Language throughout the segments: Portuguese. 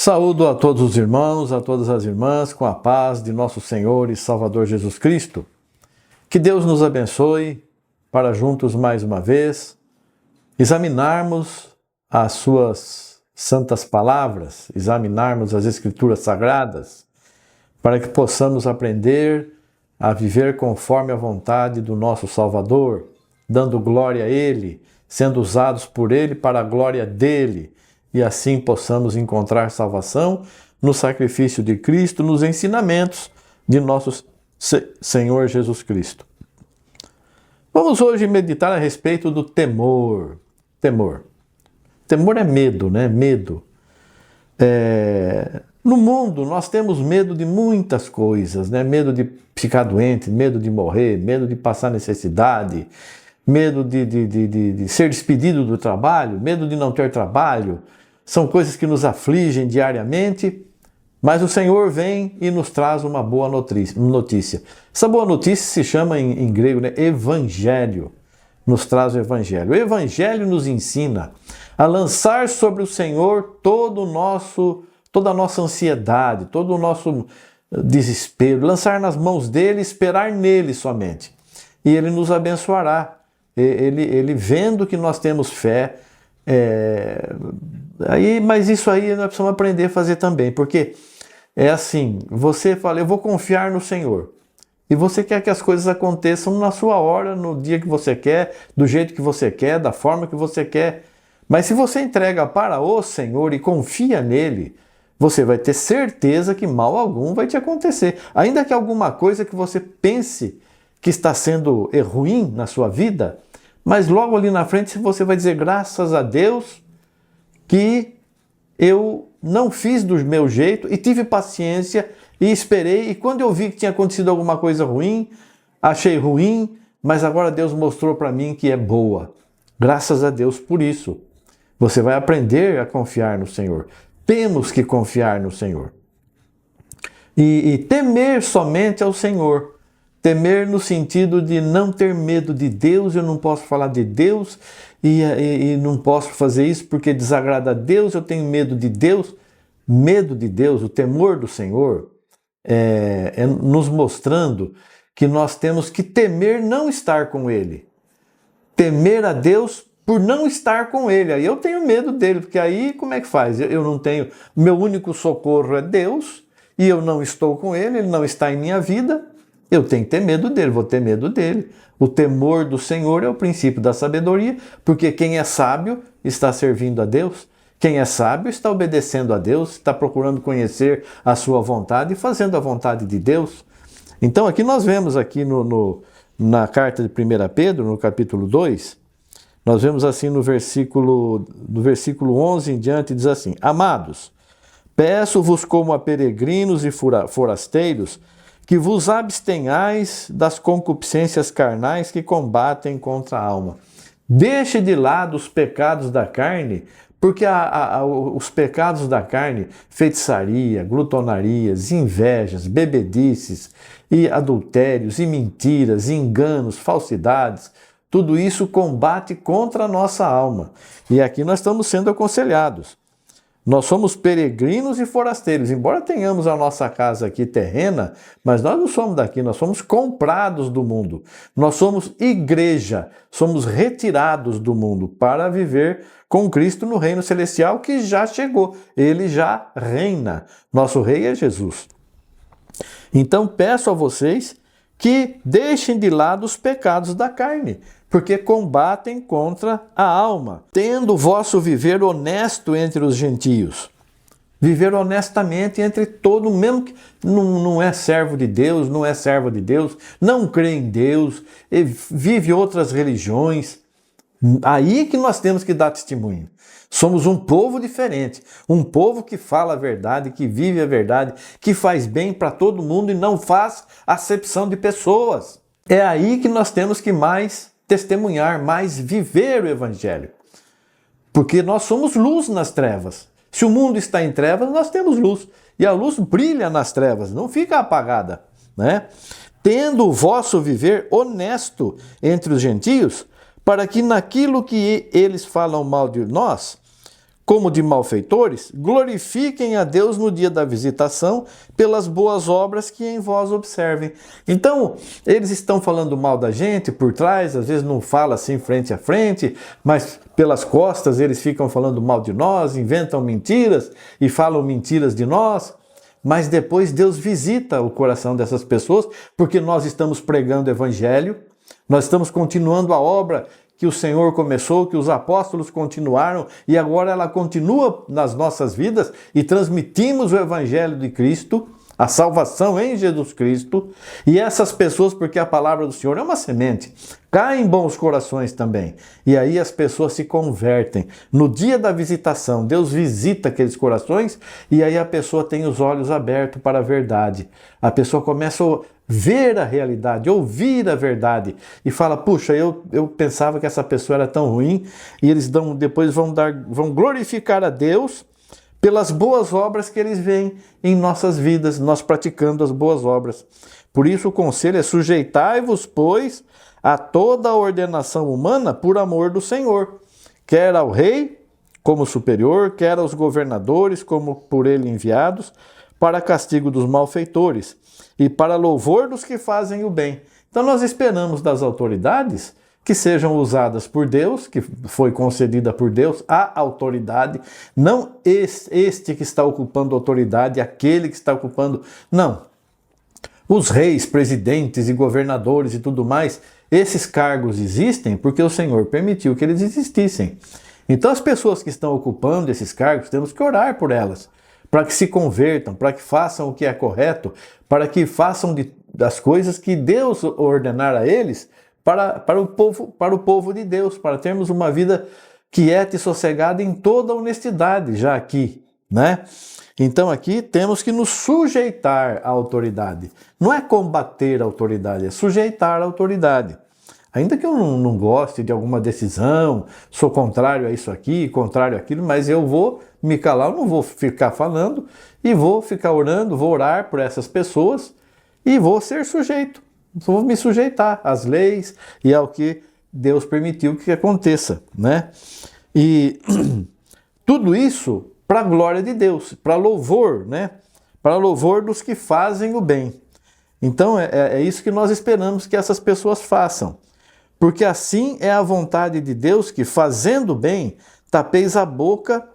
Saúdo a todos os irmãos, a todas as irmãs, com a paz de nosso Senhor e Salvador Jesus Cristo. Que Deus nos abençoe para juntos mais uma vez examinarmos as suas santas palavras, examinarmos as Escrituras Sagradas, para que possamos aprender a viver conforme a vontade do nosso Salvador, dando glória a Ele, sendo usados por Ele para a glória dEle, e assim possamos encontrar salvação no sacrifício de Cristo, nos ensinamentos de nosso Senhor Jesus Cristo. Vamos hoje meditar a respeito do temor. Temor é medo, né? Medo. No mundo nós temos medo de muitas coisas, né? Medo de ficar doente, medo de morrer, medo de passar necessidade, medo de ser despedido do trabalho, medo de não ter trabalho. São coisas que nos afligem diariamente, mas o Senhor vem e nos traz uma boa notícia. Essa boa notícia se chama em grego, né, Evangelho. Nos traz o Evangelho. O Evangelho nos ensina a lançar sobre o Senhor toda a nossa ansiedade, todo o nosso desespero, lançar nas mãos dele, esperar nele somente. E ele nos abençoará. Ele vendo que nós temos fé, mas isso aí nós precisamos aprender a fazer também, porque é assim, você fala, eu vou confiar no Senhor, e você quer que as coisas aconteçam na sua hora, no dia que você quer, do jeito que você quer, da forma que você quer, mas se você entrega para o Senhor e confia nele, você vai ter certeza que mal algum vai te acontecer, ainda que alguma coisa que você pense que está sendo ruim na sua vida, mas logo ali na frente você vai dizer, graças a Deus que eu não fiz do meu jeito e tive paciência e esperei, e quando eu vi que tinha acontecido alguma coisa ruim, achei ruim, mas agora Deus mostrou para mim que é boa. Graças a Deus por isso. Você vai aprender a confiar no Senhor. Temos que confiar no Senhor. E temer somente ao Senhor. Temer no sentido de não ter medo de Deus, eu não posso falar de Deus e não posso fazer isso porque desagrada a Deus, eu tenho medo de Deus. Medo de Deus, o temor do Senhor, é nos mostrando que nós temos que temer não estar com Ele. Temer a Deus por não estar com Ele. Aí eu tenho medo dele, porque aí como é que faz? Eu não tenho, meu único socorro é Deus e eu não estou com Ele, Ele não está em minha vida. Eu tenho que ter medo dele, vou ter medo dele. O temor do Senhor é o princípio da sabedoria, porque quem é sábio está servindo a Deus. Quem é sábio está obedecendo a Deus, está procurando conhecer a sua vontade e fazendo a vontade de Deus. Então aqui nós vemos aqui na carta de 1 Pedro, no capítulo 2, nós vemos assim no versículo 11 em diante, diz assim, Amados, peço-vos como a peregrinos e forasteiros, que vos abstenhais das concupiscências carnais que combatem contra a alma. Deixe de lado os pecados da carne, porque os pecados da carne, feitiçaria, glutonarias, invejas, bebedices, e adultérios, e mentiras, e enganos, falsidades, tudo isso combate contra a nossa alma. E aqui nós estamos sendo aconselhados. Nós somos peregrinos e forasteiros, embora tenhamos a nossa casa aqui terrena, mas nós não somos daqui, nós somos comprados do mundo. Nós somos igreja, somos retirados do mundo para viver com Cristo no reino celestial que já chegou, ele já reina. Nosso rei é Jesus. Então peço a vocês que deixem de lado os pecados da carne, porque combatem contra a alma, tendo o vosso viver honesto entre os gentios. Viver honestamente entre todo, mesmo que não é servo de Deus, não é serva de Deus, não crê em Deus, vive outras religiões. Aí que nós temos que dar testemunho. Somos um povo diferente, um povo que fala a verdade, que vive a verdade, que faz bem para todo mundo e não faz acepção de pessoas. É aí que nós temos que mais testemunhar, mais viver o Evangelho. Porque nós somos luz nas trevas. Se o mundo está em trevas, nós temos luz. E a luz brilha nas trevas, não fica apagada, né? Tendo o vosso viver honesto entre os gentios, para que naquilo que eles falam mal de nós, como de malfeitores, glorifiquem a Deus no dia da visitação pelas boas obras que em vós observem. Então, eles estão falando mal da gente por trás, às vezes não fala assim frente a frente, mas pelas costas eles ficam falando mal de nós, inventam mentiras e falam mentiras de nós. Mas depois Deus visita o coração dessas pessoas, porque nós estamos pregando o evangelho, nós estamos continuando a obra que o Senhor começou, que os apóstolos continuaram, e agora ela continua nas nossas vidas, e transmitimos o evangelho de Cristo, a salvação em Jesus Cristo, e essas pessoas, porque a palavra do Senhor é uma semente, caem em bons corações também, e aí as pessoas se convertem. No dia da visitação, Deus visita aqueles corações, e aí a pessoa tem os olhos abertos para a verdade. A pessoa começa a ver a realidade, ouvir a verdade, e fala, puxa, eu pensava que essa pessoa era tão ruim, e eles depois vão glorificar a Deus pelas boas obras que eles veem em nossas vidas, nós praticando as boas obras. Por isso o conselho é: sujeitai-vos, pois, a toda a ordenação humana por amor do Senhor, quer ao rei como superior, quer aos governadores como por ele enviados, para castigo dos malfeitores e para louvor dos que fazem o bem. Então nós esperamos das autoridades que sejam usadas por Deus, que foi concedida por Deus, a autoridade, não este que está ocupando autoridade, aquele que está ocupando... Não. Os reis, presidentes e governadores e tudo mais, esses cargos existem porque o Senhor permitiu que eles existissem. Então as pessoas que estão ocupando esses cargos, temos que orar por elas, para que se convertam, para que façam o que é correto, para que façam das coisas que Deus ordenar a eles, para o povo de Deus, para termos uma vida quieta e sossegada em toda a honestidade, já aqui, né? Então aqui temos que nos sujeitar à autoridade. Não é combater a autoridade, é sujeitar a autoridade. Ainda que eu não goste de alguma decisão, sou contrário a isso aqui, contrário àquilo, mas eu vou me calar, eu não vou ficar falando, e vou ficar orando, vou orar por essas pessoas, e vou ser sujeito. Vou me sujeitar às leis e ao que Deus permitiu que aconteça, né? E tudo isso para a glória de Deus, para louvor, né? Para louvor dos que fazem o bem. Então é isso que nós esperamos que essas pessoas façam. Porque assim é a vontade de Deus que, fazendo bem, tapeis a boca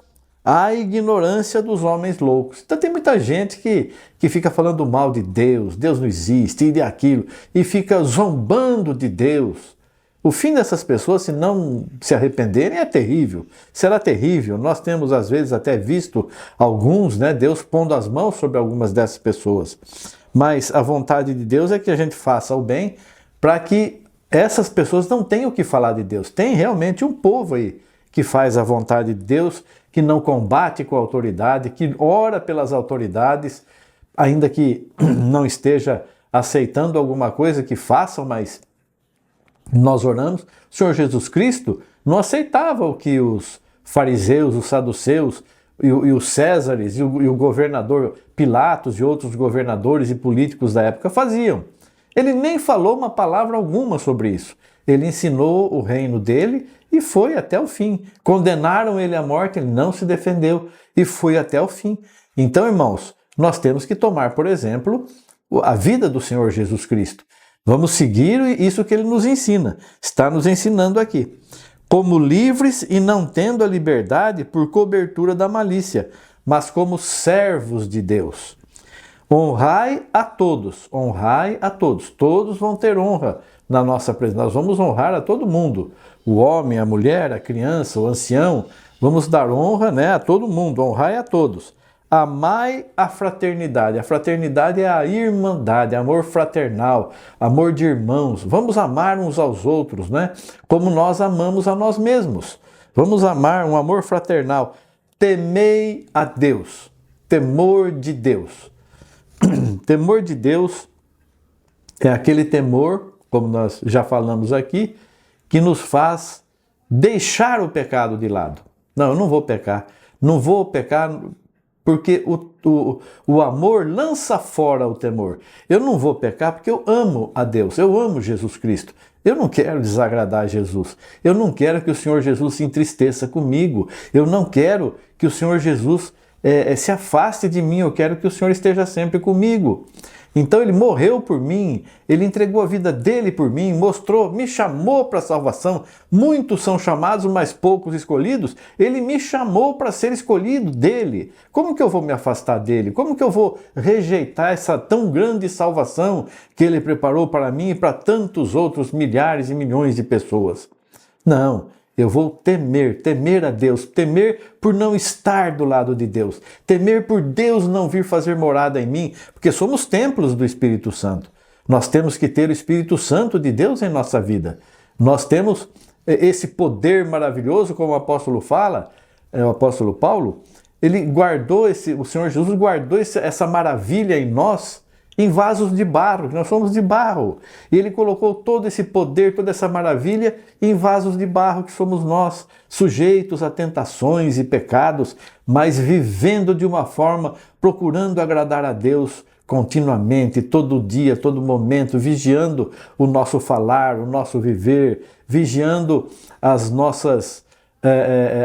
à ignorância dos homens loucos. Então tem muita gente que fica falando mal de Deus, Deus não existe, e de aquilo, e fica zombando de Deus. O fim dessas pessoas, se não se arrependerem, é terrível. Será terrível. Nós temos, às vezes, até visto alguns, né, Deus pondo as mãos sobre algumas dessas pessoas. Mas a vontade de Deus é que a gente faça o bem para que essas pessoas não tenham o que falar de Deus. Tem realmente um povo aí que faz a vontade de Deus, que não combate com a autoridade, que ora pelas autoridades, ainda que não esteja aceitando alguma coisa que façam, mas nós oramos. O Senhor Jesus Cristo não aceitava o que os fariseus, os saduceus e os Césares e o governador Pilatos e outros governadores e políticos da época faziam. Ele nem falou uma palavra alguma sobre isso. Ele ensinou o reino dele e foi até o fim. Condenaram ele à morte, ele não se defendeu e foi até o fim. Então, irmãos, nós temos que tomar, por exemplo, a vida do Senhor Jesus Cristo. Vamos seguir isso que ele nos ensina. Está nos ensinando aqui. Como livres e não tendo a liberdade por cobertura da malícia, mas como servos de Deus. Honrai a todos, honrai a todos. Todos vão ter honra na nossa presença. Nós vamos honrar a todo mundo. O homem, a mulher, a criança, o ancião. Vamos dar honra, né, a todo mundo, honrai a todos. Amai a fraternidade. A fraternidade é a irmandade, amor fraternal, amor de irmãos. Vamos amar uns aos outros, né? Como nós amamos a nós mesmos. Vamos amar um amor fraternal. Temei a Deus. Temor de Deus. Temor de Deus é aquele temor, como nós já falamos aqui, que nos faz deixar o pecado de lado. Não, eu não vou pecar. Não vou pecar porque o amor lança fora o temor. Eu não vou pecar porque eu amo a Deus, eu amo Jesus Cristo. Eu não quero desagradar Jesus. Eu não quero que o Senhor Jesus se entristeça comigo. Eu não quero que o Senhor Jesus se afaste de mim. Eu quero que o Senhor esteja sempre comigo. Então ele morreu por mim, ele entregou a vida dele por mim, mostrou, me chamou para a salvação. Muitos são chamados, mas poucos escolhidos. Ele me chamou para ser escolhido dele. Como que eu vou me afastar dele? Como que eu vou rejeitar essa tão grande salvação que ele preparou para mim e para tantos outros milhares e milhões de pessoas? Não. Eu vou temer a Deus, temer por não estar do lado de Deus, temer por Deus não vir fazer morada em mim, porque somos templos do Espírito Santo. Nós temos que ter o Espírito Santo de Deus em nossa vida. Nós temos esse poder maravilhoso, como o apóstolo fala, o apóstolo Paulo, ele guardou o Senhor Jesus guardou essa maravilha em nós, em vasos de barro, nós somos de barro. E ele colocou todo esse poder, toda essa maravilha em vasos de barro que somos nós, sujeitos a tentações e pecados, mas vivendo de uma forma, procurando agradar a Deus continuamente, todo dia, todo momento, vigiando o nosso falar, o nosso viver, vigiando as nossas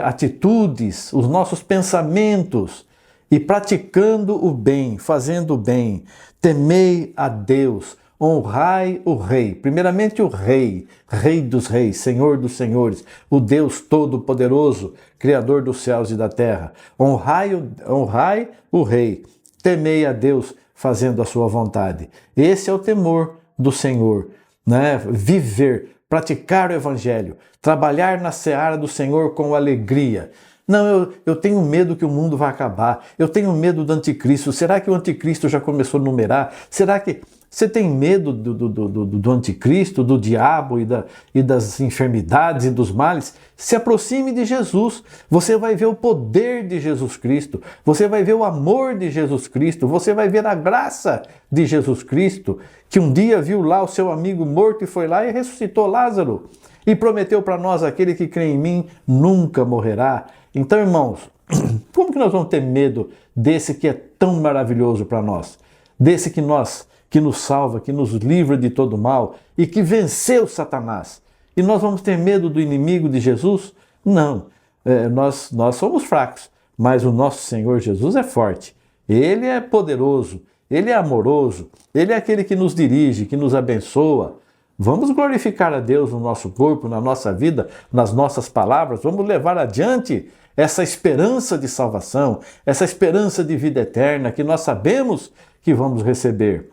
atitudes, os nossos pensamentos, e praticando o bem, fazendo o bem. Temei a Deus, honrai o Rei. Primeiramente o Rei, Rei dos Reis, Senhor dos Senhores, o Deus Todo-Poderoso, Criador dos céus e da terra. Honrai o Rei. Temei a Deus, fazendo a sua vontade. Esse é o temor do Senhor, né? Viver, praticar o Evangelho, trabalhar na seara do Senhor com alegria. Não, eu tenho medo que o mundo vai acabar. Eu tenho medo do anticristo. Será que o anticristo já começou a numerar? Será que você tem medo do anticristo, do diabo e das enfermidades e dos males? Se aproxime de Jesus. Você vai ver o poder de Jesus Cristo. Você vai ver o amor de Jesus Cristo. Você vai ver a graça de Jesus Cristo, que um dia viu lá o seu amigo morto e foi lá e ressuscitou Lázaro. E prometeu para nós: aquele que crê em mim nunca morrerá. Então, irmãos, como que nós vamos ter medo desse que é tão maravilhoso para nós? Desse que nos salva, que nos livra de todo mal e que venceu Satanás. E nós vamos ter medo do inimigo de Jesus? Não, nós somos fracos, mas o nosso Senhor Jesus é forte. Ele é poderoso, Ele é amoroso, Ele é aquele que nos dirige, que nos abençoa. Vamos glorificar a Deus no nosso corpo, na nossa vida, nas nossas palavras. Vamos levar adiante essa esperança de salvação, essa esperança de vida eterna que nós sabemos que vamos receber.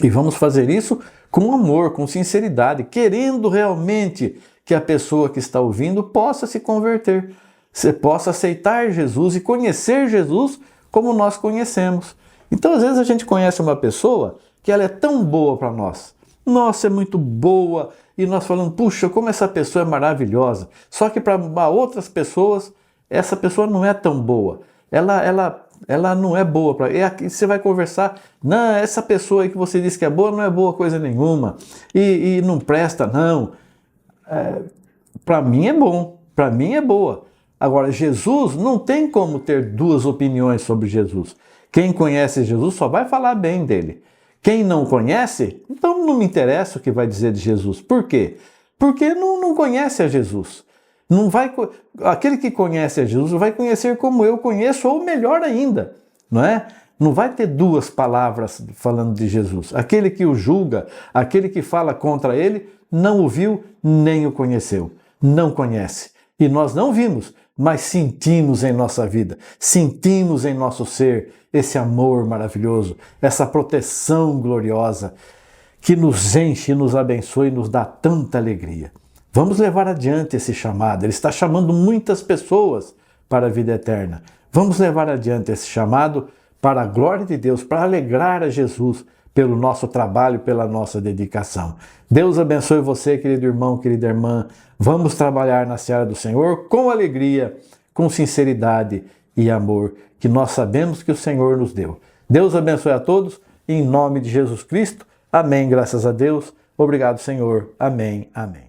E vamos fazer isso com amor, com sinceridade, querendo realmente que a pessoa que está ouvindo possa se converter, possa aceitar Jesus e conhecer Jesus como nós conhecemos. Então, às vezes a gente conhece uma pessoa que ela é tão boa para nós. Nossa, é muito boa. E nós falamos: puxa, como essa pessoa é maravilhosa. Só que para outras pessoas, essa pessoa não é tão boa. Ela não é boa. E você vai conversar: não, essa pessoa aí que você disse que é boa não é boa coisa nenhuma. E não presta, não. Para mim é bom. Para mim é boa. Agora, Jesus, não tem como ter duas opiniões sobre Jesus. Quem conhece Jesus só vai falar bem dele. Quem não conhece, então não me interessa o que vai dizer de Jesus. Por quê? Porque não conhece a Jesus. Aquele que conhece a Jesus vai conhecer como eu conheço, ou melhor ainda, não é? Não vai ter duas palavras falando de Jesus. Aquele que o julga, aquele que fala contra ele, não o viu nem o conheceu. Não conhece. E nós não vimos, mas sentimos em nossa vida, sentimos em nosso ser esse amor maravilhoso, essa proteção gloriosa que nos enche, nos abençoa e nos dá tanta alegria. Vamos levar adiante esse chamado. Ele está chamando muitas pessoas para a vida eterna. Vamos levar adiante esse chamado para a glória de Deus, para alegrar a Jesus pelo nosso trabalho, pela nossa dedicação. Deus abençoe você, querido irmão, querida irmã. Vamos trabalhar na seara do Senhor com alegria, com sinceridade e amor, que nós sabemos que o Senhor nos deu. Deus abençoe a todos, em nome de Jesus Cristo. Amém, graças a Deus. Obrigado, Senhor. Amém, amém.